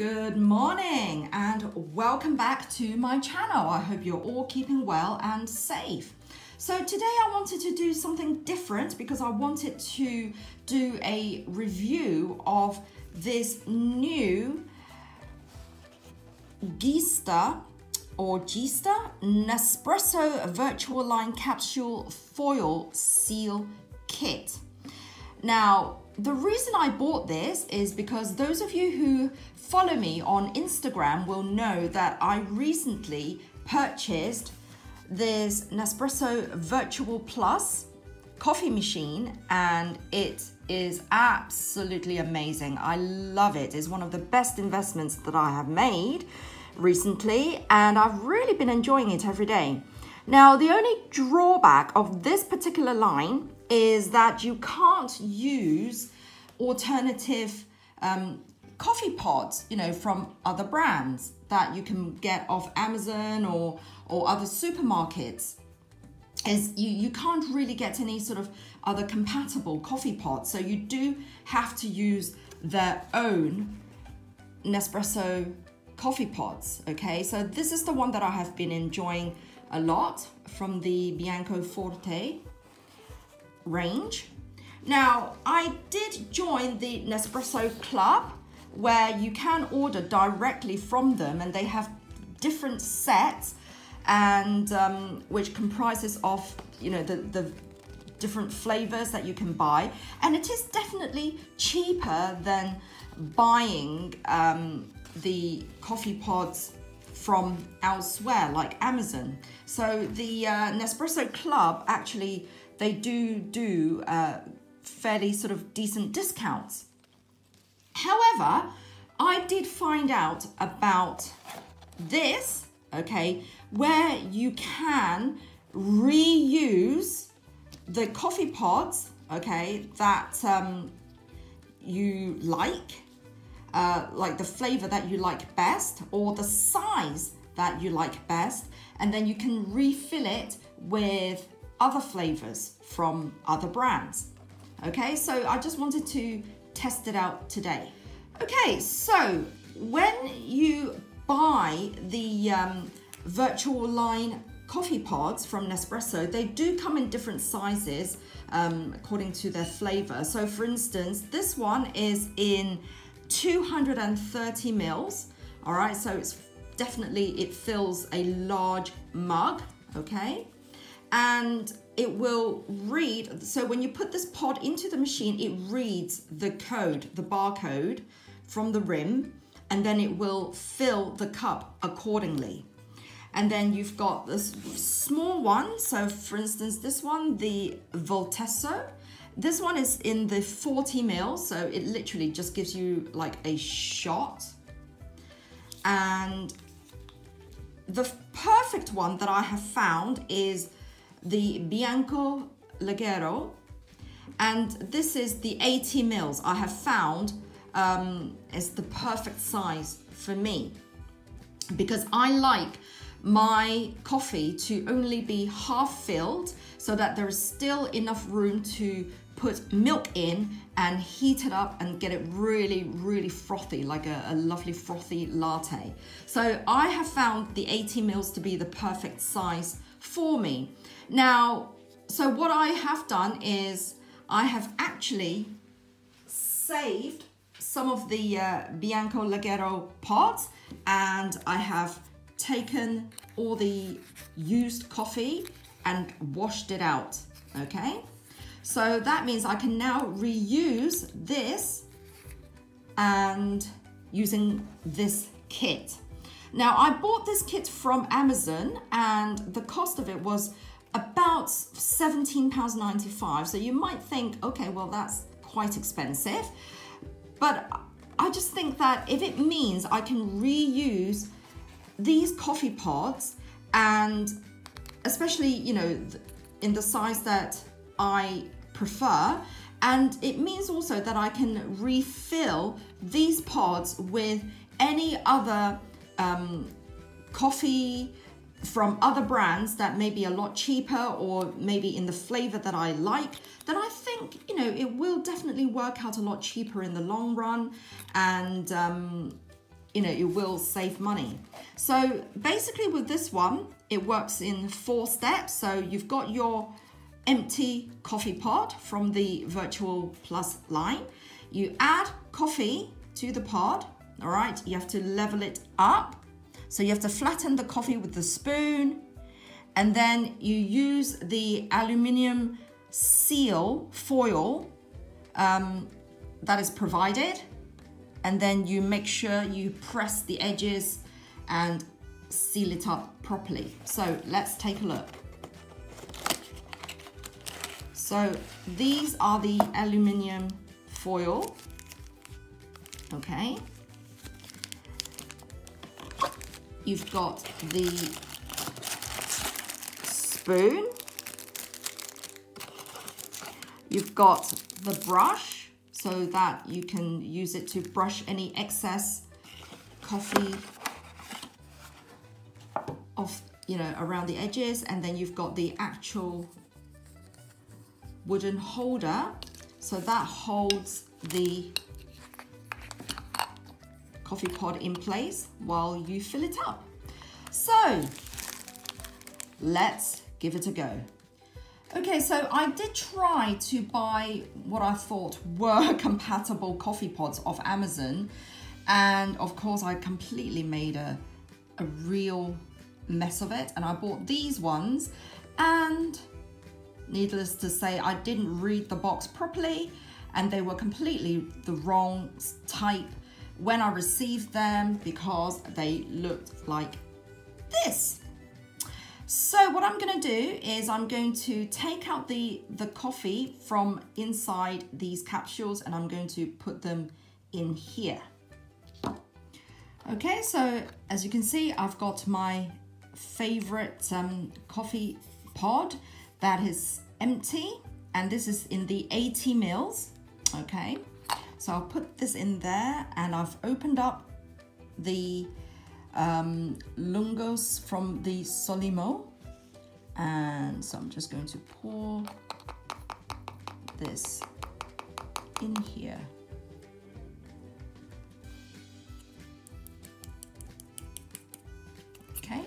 Good morning and welcome back to my channel. I hope you're all keeping well and safe. So today I wanted to do something different because I wanted to do a review of this new Geesta Nespresso Vertuoline Capsule Foil Seal Kit. Now, the reason I bought this is because those of you who follow me on Instagram will know that I recently purchased this Nespresso Virtual Plus coffee machine and it is absolutely amazing. I love it. It's one of the best investments that I have made recently and I've really been enjoying it every day. Now, the only drawback of this particular line is that you can't use alternative coffee pods, from other brands that you can get off Amazon or other supermarkets. You can't really get any sort of other compatible coffee pods. So you do have to use their own Nespresso coffee pods, okay? So this is the one that I have been enjoying a lot from the Bianco Forte range. Now, I did join the Nespresso Club where you can order directly from them and they have different sets and which comprises of, the different flavors that you can buy. And it is definitely cheaper than buying the coffee pods from elsewhere like Amazon. So the Nespresso Club actually, they do fairly sort of decent discounts. However, I did find out about this, okay, where you can reuse the coffee pods, okay, that you like the flavor that you like best or the size that you like best, and then you can refill it with other flavors from other brands. Okay, so I just wanted to test it out today. Okay, so when you buy the Vertuoline coffee pods from Nespresso, they do come in different sizes according to their flavor. So for instance, this one is in 230 mils. All right, so it's definitely, it fills a large mug, okay? And it will read, so when you put this pod into the machine, it reads the code, the barcode from the rim, and then it will fill the cup accordingly. And then you've got this small one. So for instance, this one, the Voltesso, this one is in the 40 mils. So it literally just gives you like a shot. And the perfect one that I have found is the Bianco Leggero, and this is the 80 mils. I have found is the perfect size for me because I like my coffee to only be half filled so that there is still enough room to put milk in and heat it up and get it really, really frothy, like a lovely frothy latte. So I have found the 80 mils to be the perfect size for me. Now, so what I have done is I have actually saved some of the Bianco Leggero pods and I have taken all the used coffee and washed it out, okay? So that means I can now reuse this and using this kit. Now, I bought this kit from Amazon and the cost of it was about £17.95. So you might think, okay, well, that's quite expensive. But I just think that if it means I can reuse these coffee pods and especially, in the size that I prefer, and it means also that I can refill these pods with any other coffee from other brands that may be a lot cheaper or maybe in the flavor that I like, then I think, it will definitely work out a lot cheaper in the long run. And it will save money. So basically with this one, it works in 4 steps. So you've got your empty coffee pot from the Virtual Plus line. You add coffee to the pod, all right? You have to level it up. So you have to flatten the coffee with the spoon, and then you use the aluminium seal foil that is provided, and then you make sure you press the edges and seal it up properly. So let's take a look. So these are the aluminium foil, okay? You've got the spoon, you've got the brush so that you can use it to brush any excess coffee off, around the edges, and then you've got the actual wooden holder, so that holds the coffee pod in place while you fill it up. So let's give it a go. Okay, so I did try to buy what I thought were compatible coffee pods off Amazon, and of course I completely made a real mess of it, and I bought these ones, and needless to say, I didn't read the box properly, and they were completely the wrong type when I received them, because they looked like this. So what I'm going to do is I'm going to take out the coffee from inside these capsules, and I'm going to put them in here. Okay, so as you can see, I've got my favorite coffee pod that is empty, and this is in the 80 mils. Okay, so I'll put this in there, and I've opened up the Lungos from the Solimo, and so I'm just going to pour this in here. Okay,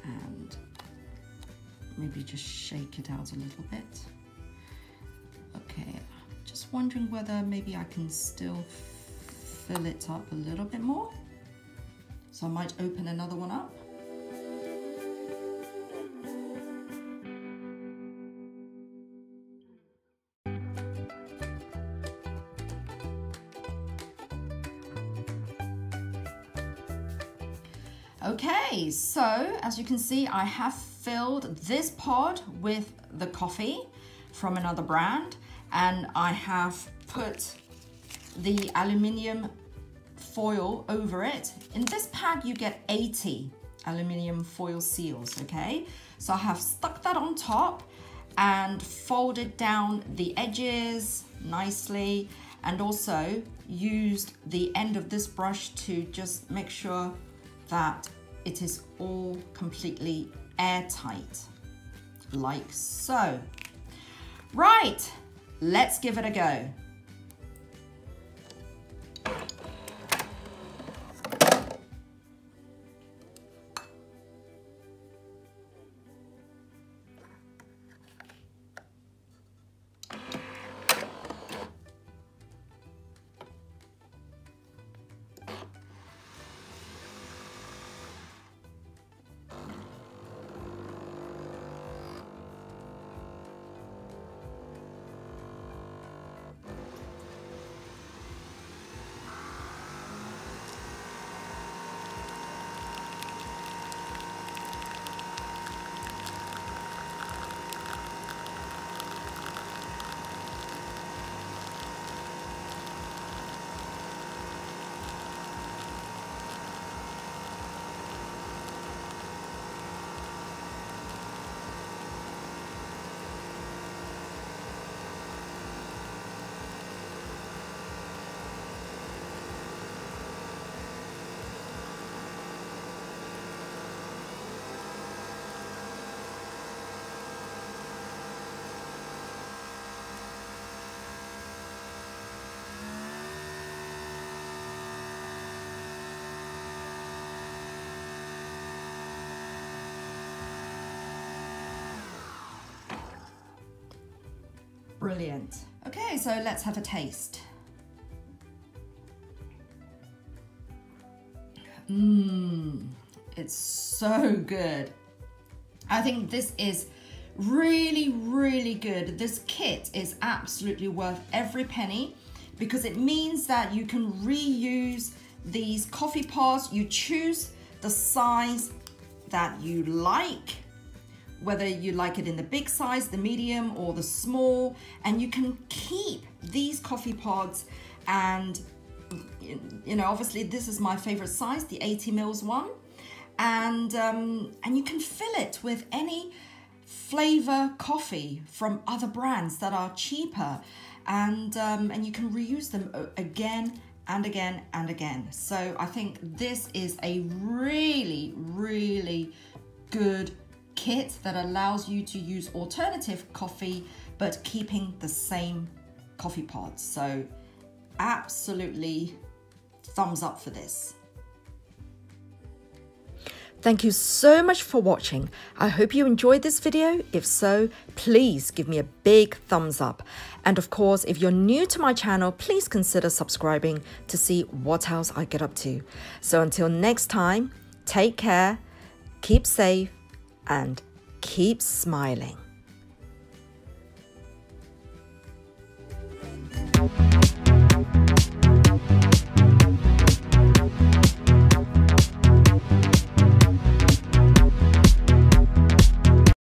and maybe just shake it out a little bit. Okay, just wondering whether maybe I can still fill it up a little bit more. So I might open another one up. Okay, so as you can see, I have filled this pod with the coffee from another brand, and I have put the aluminium foil over it. In this pack you get 80 aluminium foil seals, okay? So I have stuck that on top and folded down the edges nicely, and also used the end of this brush to just make sure that it is all completely airtight, like so. Right, let's give it a go. brilliant. Okay, so let's have a taste. It's so good. I think this is really, really good. This kit is absolutely worth every penny because it means that you can reuse these coffee pods. You choose the size that you like, whether you like it in the big size, the medium, or the small, and you can keep these coffee pods. And you know, obviously this is my favorite size, the 80 mils one, and you can fill it with any flavor coffee from other brands that are cheaper, and you can reuse them again and again and again. So I think this is a really, really good kit that allows you to use alternative coffee but keeping the same coffee pods. So absolutely thumbs up for this. Thank you so much for watching. I hope you enjoyed this video. If so, please give me a big thumbs up. And of course, if you're new to my channel, please consider subscribing to see what else I get up to. So until next time, take care, keep safe, and keep smiling.